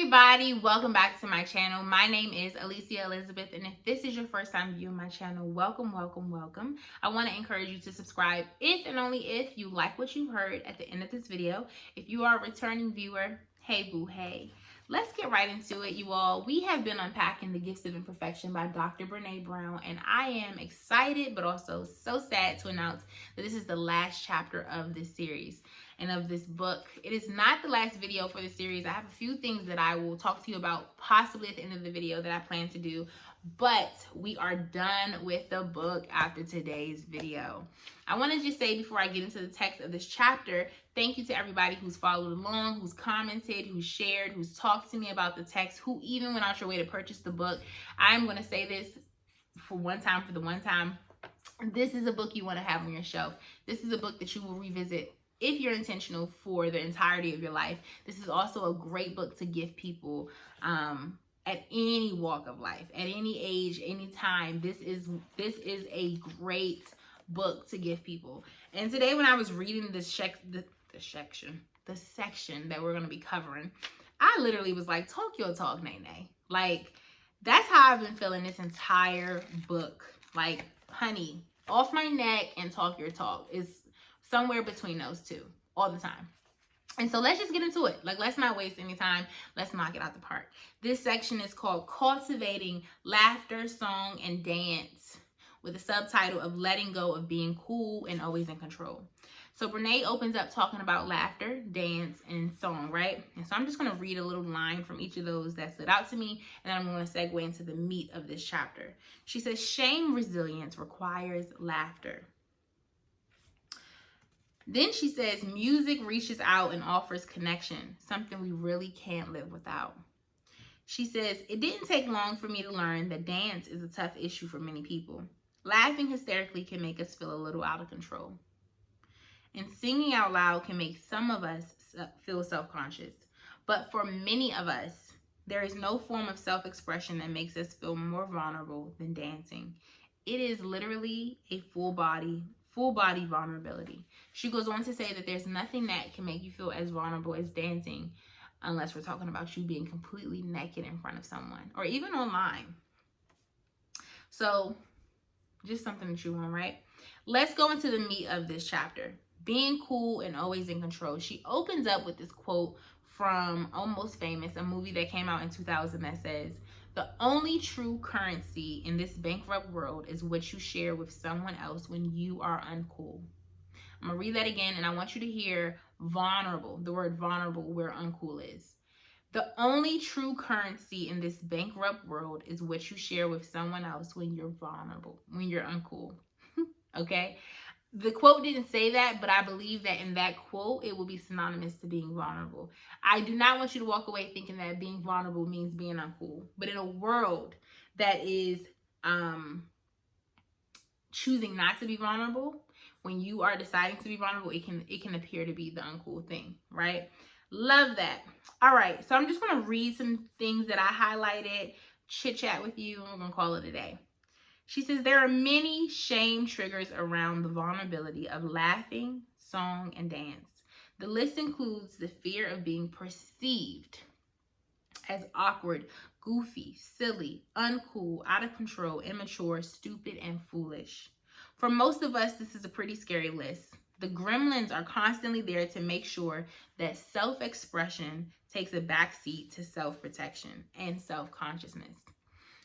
everybody, welcome back to my channel. My name is Alicia Elizabeth, and if this is your first time viewing my channel, welcome. I want to encourage you to subscribe if and only if you like what you've heard at the end of this video. If you are a returning viewer, hey boo, hey. Let's get right into it, you all. We have been unpacking The Gifts of Imperfection by Dr. Brené Brown, and I am excited but also so sad to announce that this is the last chapter of this series and of this book. It is not the last video for the series. I have a few things that I will talk to you about possibly at the end of the video that I plan to do, but we are done with the book after today's video. I want to just say before I get into the text of this chapter, thank you to everybody who's followed along, who's commented, who's shared, who's talked to me about the text, who even went out your way to purchase the book. I'm going to say this for the one time. This is a book you want to have on your shelf. This is a book that you will revisit if you're intentional for the entirety of your life. This is also a great book to give people at any walk of life, at any age, any time. This is a great book to give people. And today when I was reading the section that we're going to be covering, I literally was like, talk your talk, Nene. Like, that's how I've been feeling this entire book. Like, honey, off my neck and talk your talk is somewhere between those two all the time. And so let's just get into it. Like, let's not waste any time. Let's knock it out the park. This section is called Cultivating Laughter, Song, and Dance, with a subtitle of Letting Go of Being Cool and Always in Control. So Brené opens up talking about laughter, dance, and song, right? And so I'm just going to read a little line from each of those that stood out to me, and then I'm going to segue into the meat of this chapter. She says, shame resilience requires laughter. Then she says, music reaches out and offers connection, something we really can't live without. She says, it didn't take long for me to learn that dance is a tough issue for many people. Laughing hysterically can make us feel a little out of control. And singing out loud can make some of us feel self-conscious. But for many of us, there is no form of self-expression that makes us feel more vulnerable than dancing. It is literally a full body vulnerability. She goes on to say that there's nothing that can make you feel as vulnerable as dancing, unless we're talking about you being completely naked in front of someone or even online. So just something to chew on, right? Let's go into the meat of this chapter. Being cool and always in control. She opens up with this quote from Almost Famous, a movie that came out in 2000 that says, the only true currency in this bankrupt world is what you share with someone else when you are uncool. I'm going to read that again, and I want you to hear vulnerable, the word vulnerable, where uncool is. The only true currency in this bankrupt world is what you share with someone else when you're vulnerable, when you're uncool. Okay? The quote didn't say that, but I believe that in that quote, it will be synonymous to being vulnerable. I do not want you to walk away thinking that being vulnerable means being uncool. But in a world that is choosing not to be vulnerable, when you are deciding to be vulnerable, it can appear to be the uncool thing, right? Love that. All right, so I'm just going to read some things that I highlighted, chit chat with you, and we're going to call it a day. She says, there are many shame triggers around the vulnerability of laughing, song, and dance. The list includes the fear of being perceived as awkward, goofy, silly, uncool, out of control, immature, stupid, and foolish. For most of us, this is a pretty scary list. The gremlins are constantly there to make sure that self-expression takes a backseat to self-protection and self-consciousness.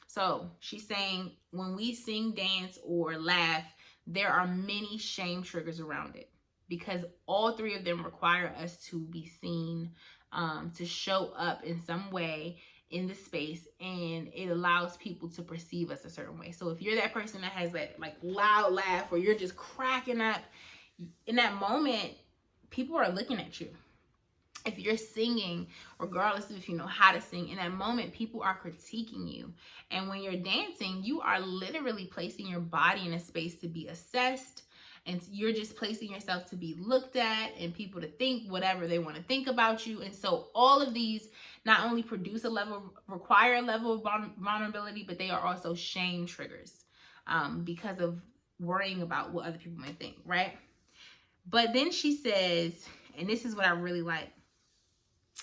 So she's saying when we sing, dance, or laugh, there are many shame triggers around it because all three of them require us to be seen, to show up in some way in the space, and it allows people to perceive us a certain way. So if you're that person that has that like loud laugh or you're just cracking up, in that moment, people are looking at you. If you're singing, regardless of if you know how to sing, in that moment, people are critiquing you. And when you're dancing, you are literally placing your body in a space to be assessed. And you're just placing yourself to be looked at and people to think whatever they want to think about you. And so all of these not only require a level of vulnerability, but they are also shame triggers because of worrying about what other people may think, right? But then she says, and this is what I really like,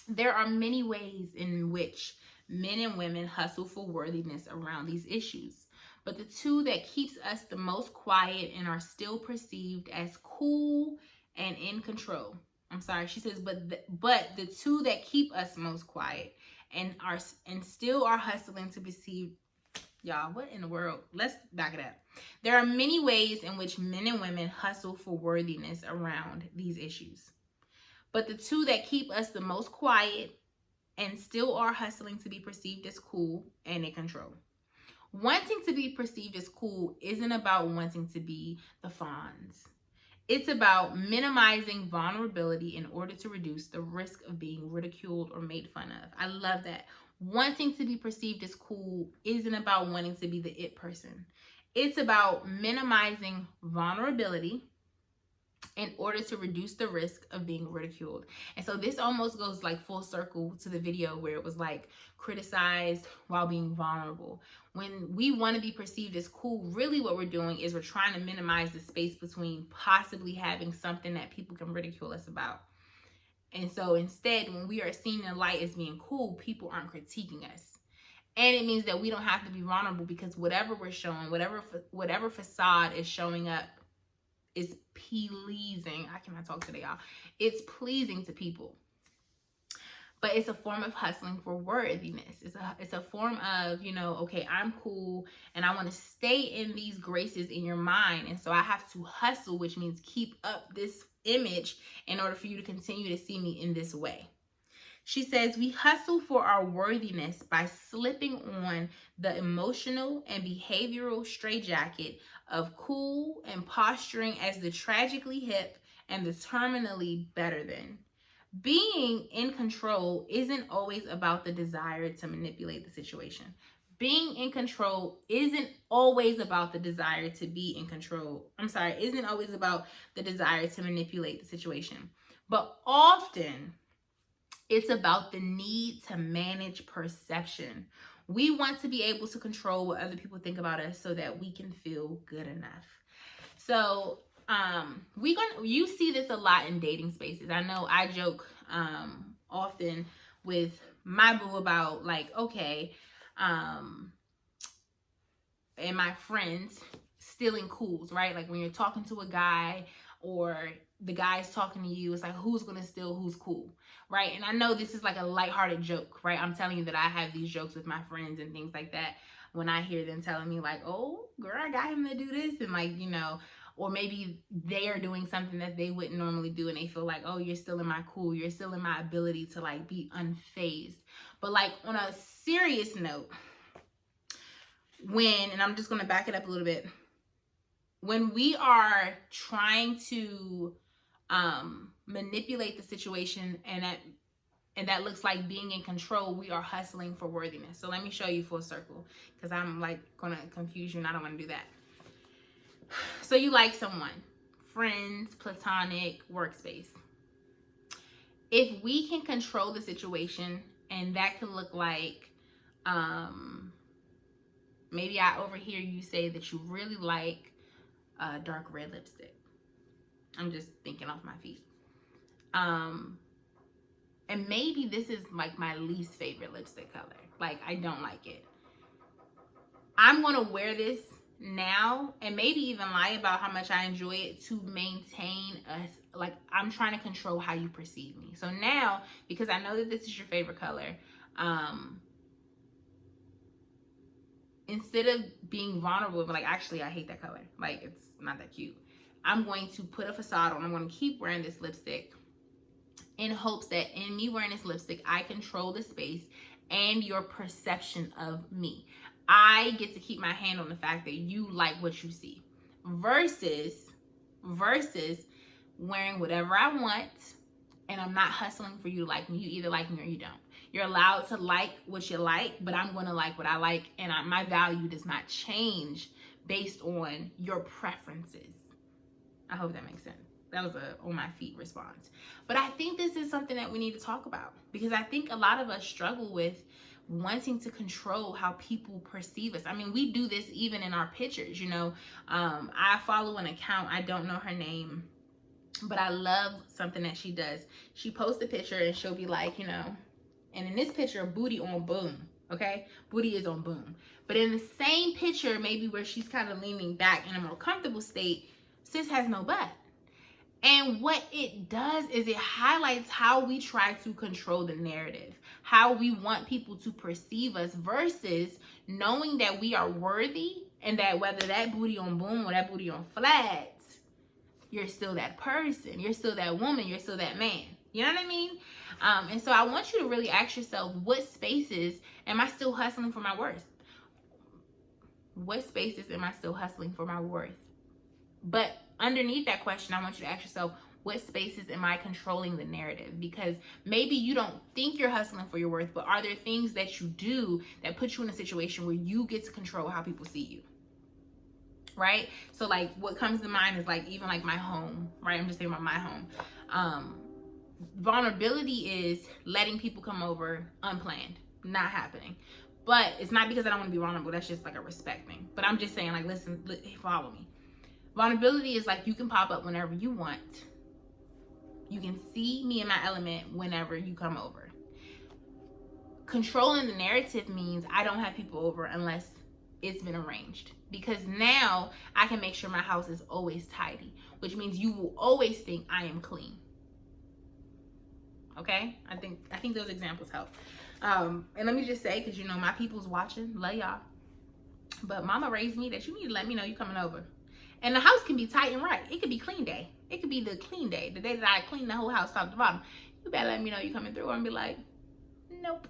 There are many ways in which men and women hustle for worthiness around these issues. But the two that keeps us the most quiet and are still perceived as cool and in control. I'm sorry, she says, but the two that keep us most quiet and still are hustling to perceive. Y'all, what in the world? Let's back it up. There are many ways in which men and women hustle for worthiness around these issues. But the two that keep us the most quiet and still are hustling to be perceived as cool and in control. Wanting to be perceived as cool isn't about wanting to be the Fonz. It's about minimizing vulnerability in order to reduce the risk of being ridiculed or made fun of. I love that. Wanting to be perceived as cool isn't about wanting to be the it person. It's about minimizing vulnerability in order to reduce the risk of being ridiculed. And so this almost goes like full circle to the video where it was like criticized while being vulnerable. When we want to be perceived as cool, really what we're doing is we're trying to minimize the space between possibly having something that people can ridicule us about. And so instead, when we are seen in light as being cool, people aren't critiquing us. And it means that we don't have to be vulnerable, because whatever we're showing, whatever facade is showing up is pleasing. I cannot talk today, y'all. It's pleasing to people. But it's a form of hustling for worthiness. It's a form of, okay, I'm cool and I want to stay in these graces in your mind. And so I have to hustle, which means keep up this image in order for you to continue to see me in this way. She says, we hustle for our worthiness by slipping on the emotional and behavioral straitjacket of cool and posturing as the tragically hip and the terminally better than. Being in control isn't always about the desire to manipulate the situation. Being in control isn't always about the desire to be in control. Isn't always about the desire to manipulate the situation. But often, it's about the need to manage perception. We want to be able to control what other people think about us so that we can feel good enough. So you see this a lot in dating spaces. I know I joke often with my boo about like, okay, and my friends stealing cools, right? Like when you're talking to a guy or the guy's talking to you, it's like, who's gonna steal who's cool, right? And I know this is like a lighthearted joke, right? I'm telling you that I have these jokes with my friends and things like that when I hear them telling me like, oh girl, I got him to do this, and like, or maybe they are doing something that they wouldn't normally do and they feel like, oh, you're still in my cool, you're still in my ability to like be unfazed. But like on a serious note, and I'm just gonna back it up a little bit, when we are trying to manipulate the situation and that looks like being in control, we are hustling for worthiness. So let me show you full circle, because I'm like gonna confuse you and I don't want to do that. So you like someone, friends, platonic, workspace. If we can control the situation, and that could look like maybe I overhear you say that you really like dark red lipstick. I'm just thinking off my feet. And maybe this is like my least favorite lipstick color. Like I don't like it. I'm gonna wear this now and maybe even lie about how much I enjoy it to maintain like I'm trying to control how you perceive me. So now, because I know that this is your favorite color, instead of being vulnerable, but like, actually, I hate that color. Like, it's not that cute. I'm going to put a facade on. I'm going to keep wearing this lipstick in hopes that in me wearing this lipstick, I control the space and your perception of me. I get to keep my hand on the fact that you like what you see versus wearing whatever I want and I'm not hustling for you to like me. You either like me or you don't. You're allowed to like what you like, but I'm going to like what I like, and my value does not change based on your preferences. I hope that makes sense. That was a on my feet response. But I think this is something that we need to talk about, because I think a lot of us struggle with wanting to control how people perceive us. I mean, we do this even in our pictures, I follow an account, I don't know her name, But I love something that she does. She posts a picture and she'll be like, and in this picture, booty on boom, okay? Booty is on boom. But in the same picture, maybe where she's kind of leaning back in a more comfortable state, sis has no butt. And what it does is it highlights how we try to control the narrative, how we want people to perceive us versus knowing that we are worthy and that whether that booty on boom or that booty on flat, you're still that person, you're still that woman, you're still that man. You know what I mean? And so I want you to really ask yourself, what spaces am I still hustling for my worth? What spaces am I still hustling for my worth? But underneath that question, I want you to ask yourself, what spaces am I controlling the narrative? Because maybe you don't think you're hustling for your worth, but are there things that you do that put you in a situation where you get to control how people see you? Right? So like what comes to mind is like even like my home, right? I'm just thinking about my home. Vulnerability is letting people come over unplanned, not happening. But it's not because I don't want to be vulnerable. That's just like a respect thing. But I'm just saying, like, listen, follow me. Vulnerability is like you can pop up whenever you want. You can see me in my element whenever you come over. Controlling the narrative means I don't have people over unless it's been arranged. Because now I can make sure my house is always tidy, which means you will always think I am clean. Okay? I think those examples help. And let me just say, because my people's watching, love y'all. But mama raised me that you need to let me know you coming over. And the house can be tight and right. It could be clean day. It could be the clean day. The day that I clean the whole house top to bottom. You better let me know you coming through and be like, nope.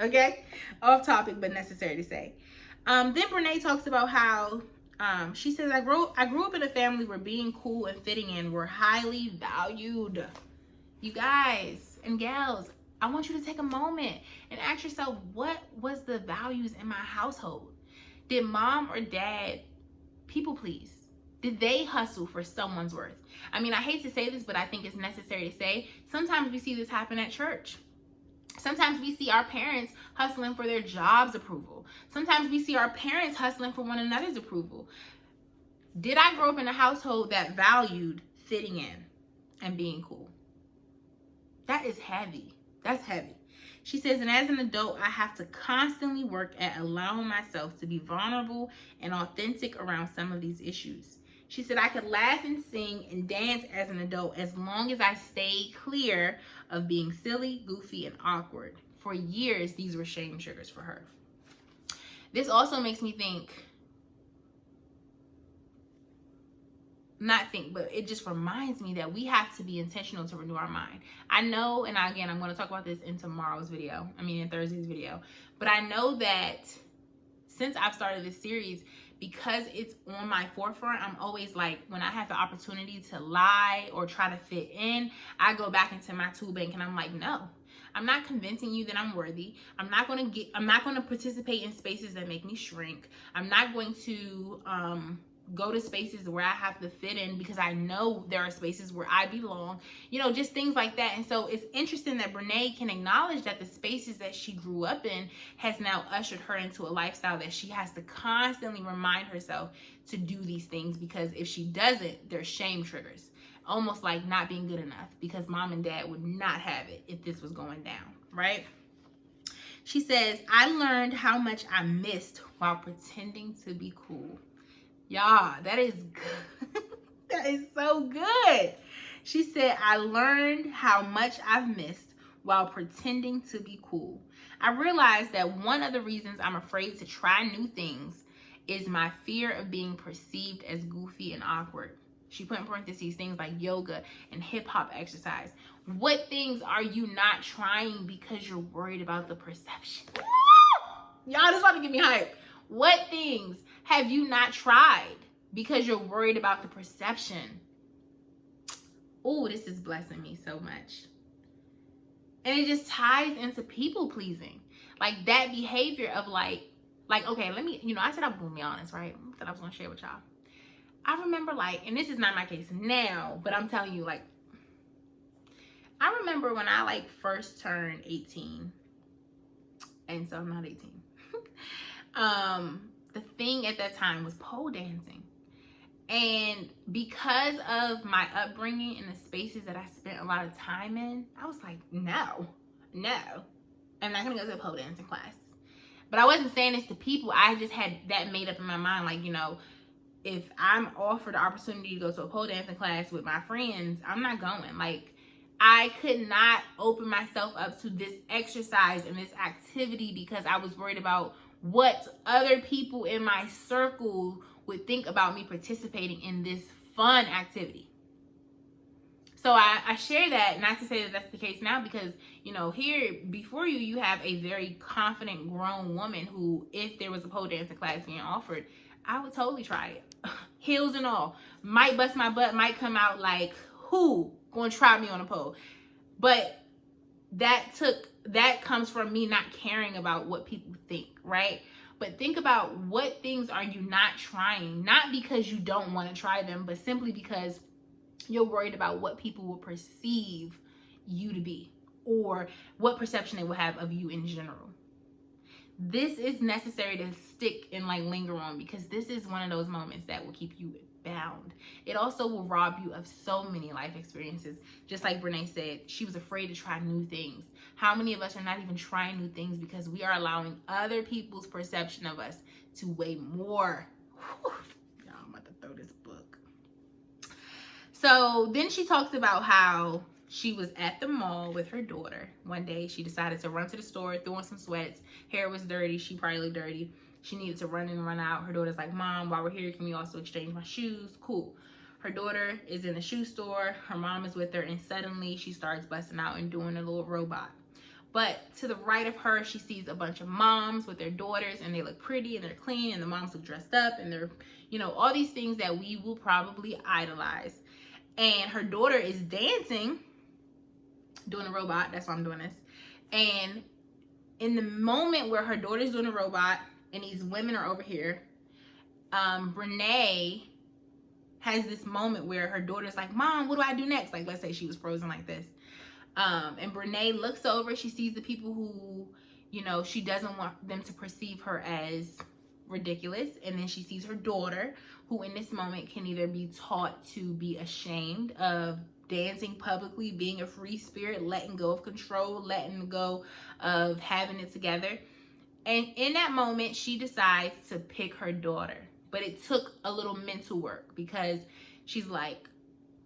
Okay? Off topic, but necessary to say. Then Brene talks about how she says, I grew up in a family where being cool and fitting in were highly valued. You guys and gals, I want you to take a moment and ask yourself, what was the values in my household? Did mom or dad people please? Did they hustle for someone's worth? I mean, I hate to say this, but I think it's necessary to say. Sometimes we see this happen at church. Sometimes we see our parents hustling for their job's approval. Sometimes we see our parents hustling for one another's approval. Did I grow up in a household that valued fitting in and being cool? That is heavy. That's heavy. She says, and as an adult, I have to constantly work at allowing myself to be vulnerable and authentic around some of these issues. She said, I could laugh and sing and dance as an adult as long as I stayed clear of being silly, goofy, and awkward. For years, these were shame triggers for her. This also makes me think, but it just reminds me that we have to be intentional to renew our mind. I know, and again, I'm going to talk about this in Thursday's video, but I know that since I've started this series, because it's on my forefront, I'm always like, when I have the opportunity to lie or try to fit in, I go back into my tool bank and I'm like, no, I'm not convincing you that I'm worthy. I'm not going to participate in spaces that make me shrink. I'm not going to, go to spaces where I have to fit in because I know there are spaces where I belong, just things like that. And so it's interesting that Brene can acknowledge that the spaces that she grew up in has now ushered her into a lifestyle that she has to constantly remind herself to do these things, because if she doesn't, there's shame triggers, almost like not being good enough, because mom and dad would not have it if this was going down, right? She says, I learned how much I missed while pretending to be cool. Y'all, that is good. That is so good. She said, I learned how much I've missed while pretending to be cool. I realized that one of the reasons I'm afraid to try new things is my fear of being perceived as goofy and awkward. She put in parentheses things like yoga and hip hop exercise. What things are you not trying because you're worried about the perception? Y'all, this about to get me hype. What things have you not tried because you're worried about the perception? Oh, this is blessing me so much. And it just ties into people pleasing. Like that behavior of like, okay, let me, I said I was going to be honest, right? I said I was going to share with y'all. I remember and this is not my case now, but I'm telling you, I remember when I first turned 18. And so I'm not 18. The thing at that time was pole dancing. And because of my upbringing and the spaces that I spent a lot of time in, I was like, no, I'm not gonna go to a pole dancing class. But I wasn't saying this to people. I just had that made up in my mind, like, you know, if I'm offered the opportunity to go to a pole dancing class with my friends, I'm not going. Like, I could not open myself up to this exercise and this activity because I was worried about what other people in my circle would think about me participating in this fun activity. So I share that, not to say that that's the case now, because, you know, here before you, you have a very confident grown woman who, if there was a pole dancing class being offered, I would totally try it. Heels and all. Might bust my butt, might come out like, who gonna try me on a pole? But that comes from me not caring about what people think, right? But think about what things are you not trying, not because you don't want to try them, but simply because you're worried about what people will perceive you to be, or what perception they will have of you in general. This is necessary to stick and like linger on, because this is one of those moments that will keep you bound. It also will rob you of so many life experiences. Just like Brene said, she was afraid to try new things. How many of us are not even trying new things because we are allowing other people's perception of us to weigh more? Whew. Y'all, I'm about to throw this book. So then she talks about how she was at the mall with her daughter. One day she decided to run to the store, throw on some sweats. Hair was dirty. She probably looked dirty. She needed to run in and run out. Her daughter's like, Mom, while we're here, can we also exchange my shoes? Cool. Her daughter is in the shoe store. Her mom is with her, and suddenly she starts busting out and doing a little robot. But to the right of her, she sees a bunch of moms with their daughters, and they look pretty and they're clean, and the moms look dressed up, and they're, you know, all these things that we will probably idolize. And her daughter is dancing, doing a robot. That's why I'm doing this. And in the moment where her daughter's doing a robot and these women are over here, Brene has this moment where her daughter's like, Mom, what do I do next? Like, let's say she was frozen like this. And Brene looks over, she sees the people who, you know, she doesn't want them to perceive her as ridiculous. And then she sees her daughter, who in this moment can either be taught to be ashamed of dancing publicly, being a free spirit, letting go of control, letting go of having it together. And in that moment, she decides to pick her daughter. But it took a little mental work, because she's like,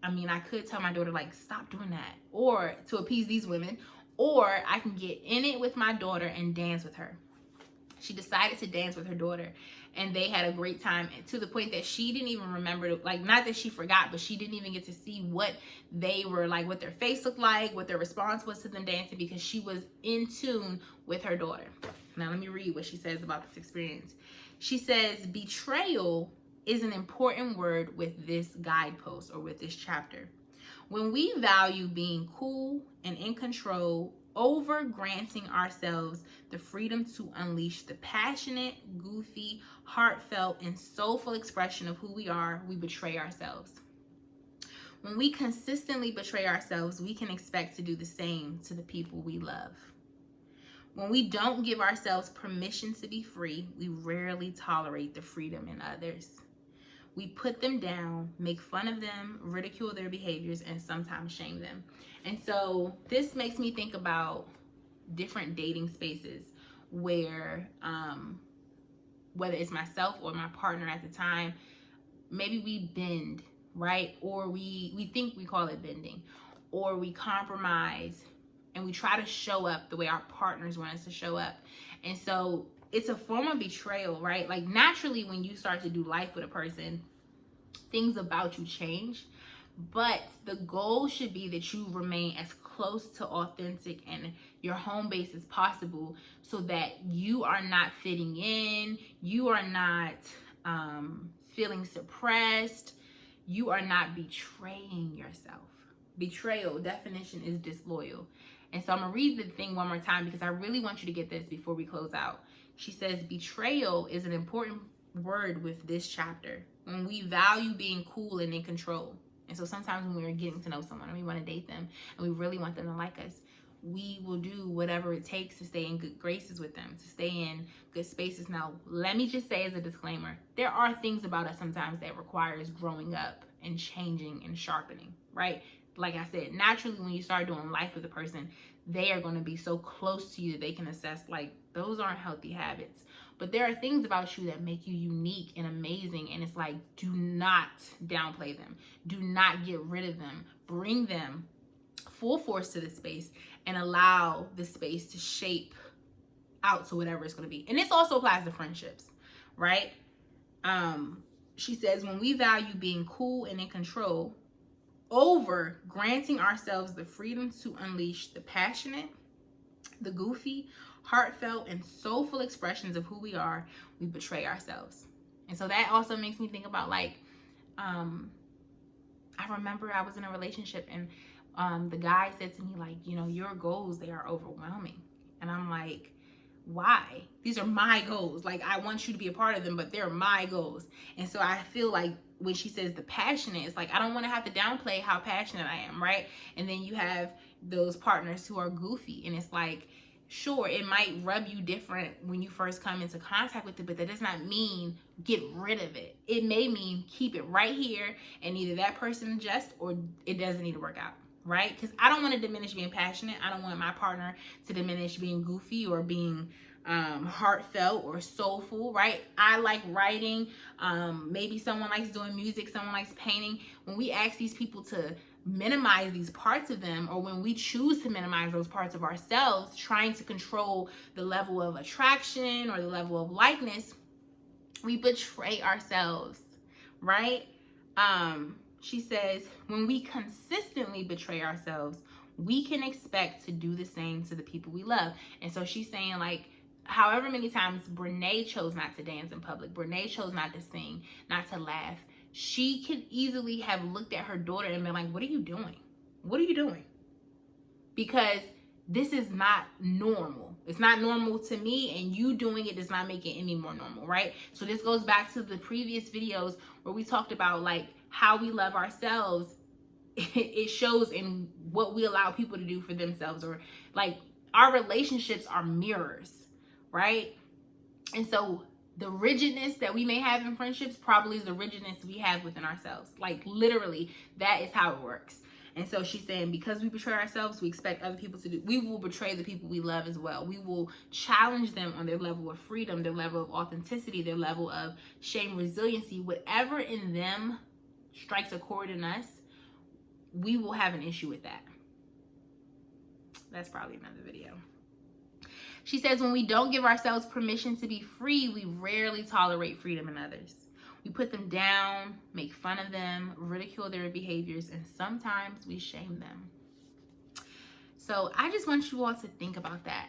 I mean, I could tell my daughter, like, stop doing that, or to appease these women, or I can get in it with my daughter and dance with her. She decided to dance with her daughter, and they had a great time, to the point that she didn't even remember, like, not that she forgot, but she didn't even get to see what they were like, what their face looked like, what their response was to them dancing, because she was in tune with her daughter. Now, let me read what she says about this experience. She says, betrayal is an important word with this guidepost, or with this chapter. When we value being cool and in control over granting ourselves the freedom to unleash the passionate, goofy, heartfelt, and soulful expression of who we are, we betray ourselves. When we consistently betray ourselves, we can expect to do the same to the people we love. When we don't give ourselves permission to be free, we rarely tolerate the freedom in others. We put them down, make fun of them, ridicule their behaviors, and sometimes shame them. And so this makes me think about different dating spaces where, whether it's myself or my partner at the time, maybe we bend, right? Or we think we call it bending, or we compromise and we try to show up the way our partners want us to show up. And so it's a form of betrayal, right? Like, naturally, when you start to do life with a person, things about you change. But the goal should be that you remain as close to authentic and your home base as possible, so that you are not fitting in, you are not feeling suppressed, you are not betraying yourself. Betrayal, definition, is disloyal. And so I'm going to read the thing one more time, because I really want you to get this before we close out. She says, betrayal is an important word with this chapter. When we value being cool and in control. And so sometimes when we're getting to know someone and we want to date them and we really want them to like us, we will do whatever it takes to stay in good graces with them, to stay in good spaces. Now, let me just say as a disclaimer, there are things about us sometimes that requires growing up and changing and sharpening, right? Like I said, naturally, when you start doing life with a person, they are going to be so close to you that they can assess, like, those aren't healthy habits. But there are things about you that make you unique and amazing. And it's like, do not downplay them. Do not get rid of them. Bring them full force to the space and allow the space to shape out to whatever it's going to be. And this also applies to friendships, right? She says, when we value being cool and in control over granting ourselves the freedom to unleash the passionate, the goofy, heartfelt, and soulful expressions of who we are, we betray ourselves. And so that also makes me think about, like, I remember I was in a relationship and the guy said to me, like, you know, your goals, they are overwhelming. And I'm like, why? These are my goals. Like, I want you to be a part of them, but they're my goals. And so I feel like when she says the passionate, it's like, I don't want to have to downplay how passionate I am, right? And then you have those partners who are goofy, and it's like, sure, it might rub you different when you first come into contact with it, but that does not mean get rid of it. It may mean keep it right here, and either that person adjusts or it doesn't need to work out, right? Because I don't want to diminish being passionate. I don't want my partner to diminish being goofy or being heartfelt or soulful, right? I like writing. Maybe someone likes doing music, someone likes painting. When we ask these people to minimize these parts of them, or when we choose to minimize those parts of ourselves, trying to control the level of attraction or the level of likeness, we betray ourselves, right? She says, when we consistently betray ourselves, we can expect to do the same to the people we love. And so she's saying, like, however many times Brene chose not to dance in public, Brene chose not to sing, not to laugh, she could easily have looked at her daughter and been like, what are you doing? What are you doing? Because this is not normal. It's not normal to me, and you doing it does not make it any more normal, right? So this goes back to the previous videos where we talked about, like, how we love ourselves. It shows in what we allow people to do for themselves, or, like, our relationships are mirrors, right? And so the rigidness that we may have in friendships probably is the rigidness we have within ourselves. Like, literally, that is how it works. And so she's saying, because we betray ourselves, we expect other people to do. We will betray the people we love as well. We will challenge them on their level of freedom, their level of authenticity, their level of shame, resiliency. Whatever in them strikes a chord in us, we will have an issue with that. That's probably another video. She says, when we don't give ourselves permission to be free, we rarely tolerate freedom in others. We put them down, make fun of them, ridicule their behaviors, and sometimes we shame them. So I just want you all to think about that.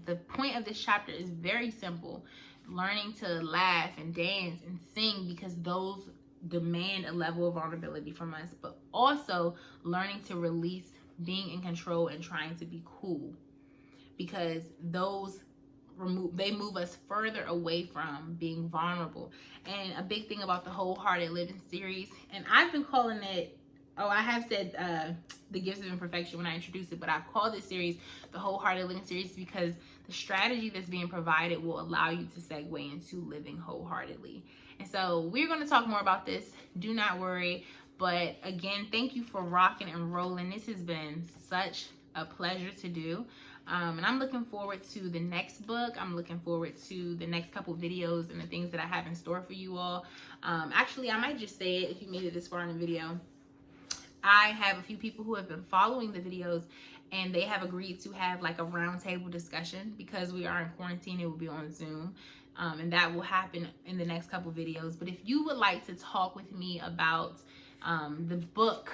The point of this chapter is very simple. Learning to laugh and dance and sing, because those demand a level of vulnerability from us, but also learning to release being in control and trying to be cool, because those move us further away from being vulnerable. And a big thing about the Wholehearted Living series, and I've been calling it, I have said the Gifts of Imperfection when I introduced it, but I've called this series the Wholehearted Living series because the strategy that's being provided will allow you to segue into living wholeheartedly. And so we're going to talk more about this. Do not worry. But again, thank you for rocking and rolling. This has been such a pleasure to do. And I'm looking forward to the next book. I'm looking forward to the next couple videos and the things that I have in store for you all. Actually, I might just say it if you made it this far in the video. I have a few people who have been following the videos, and they have agreed to have like a roundtable discussion because we are in quarantine. It will be on Zoom. And that will happen in the next couple videos. But if you would like to talk with me about the book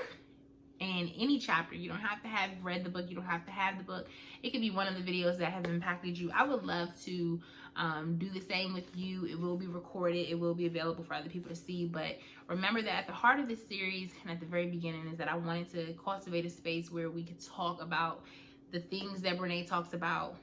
and any chapter, you don't have to have read the book, you don't have to have the book. It could be one of the videos that have impacted you. I would love to do the same with you. It will be recorded. It will be available for other people to see. But remember that at the heart of this series and at the very beginning is that I wanted to cultivate a space where we could talk about the things that Brene talks about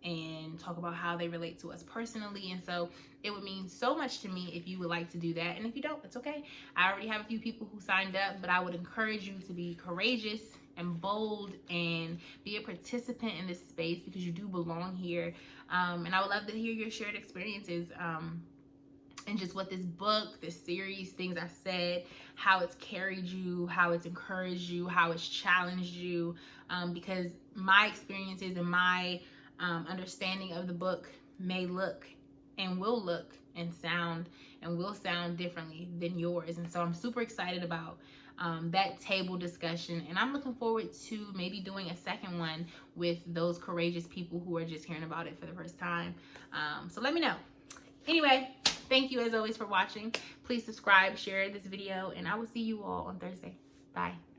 and talk about how they relate to us personally. And so it would mean so much to me if you would like to do that. And if you don't, it's okay. I already have a few people who signed up, but I would encourage you to be courageous and bold and be a participant in this space, because you do belong here. And I would love to hear your shared experiences, and just what this book, this series, things I've said, how it's carried you, how it's encouraged you, how it's challenged you, because my experiences and my understanding of the book may look and will look and sound and will sound differently than yours. And so I'm super excited about that table discussion, and I'm looking forward to maybe doing a second one with those courageous people who are just hearing about it for the first time. So let me know. Anyway, thank you as always for watching. Please subscribe, share this video, and I will see you all on Thursday. Bye.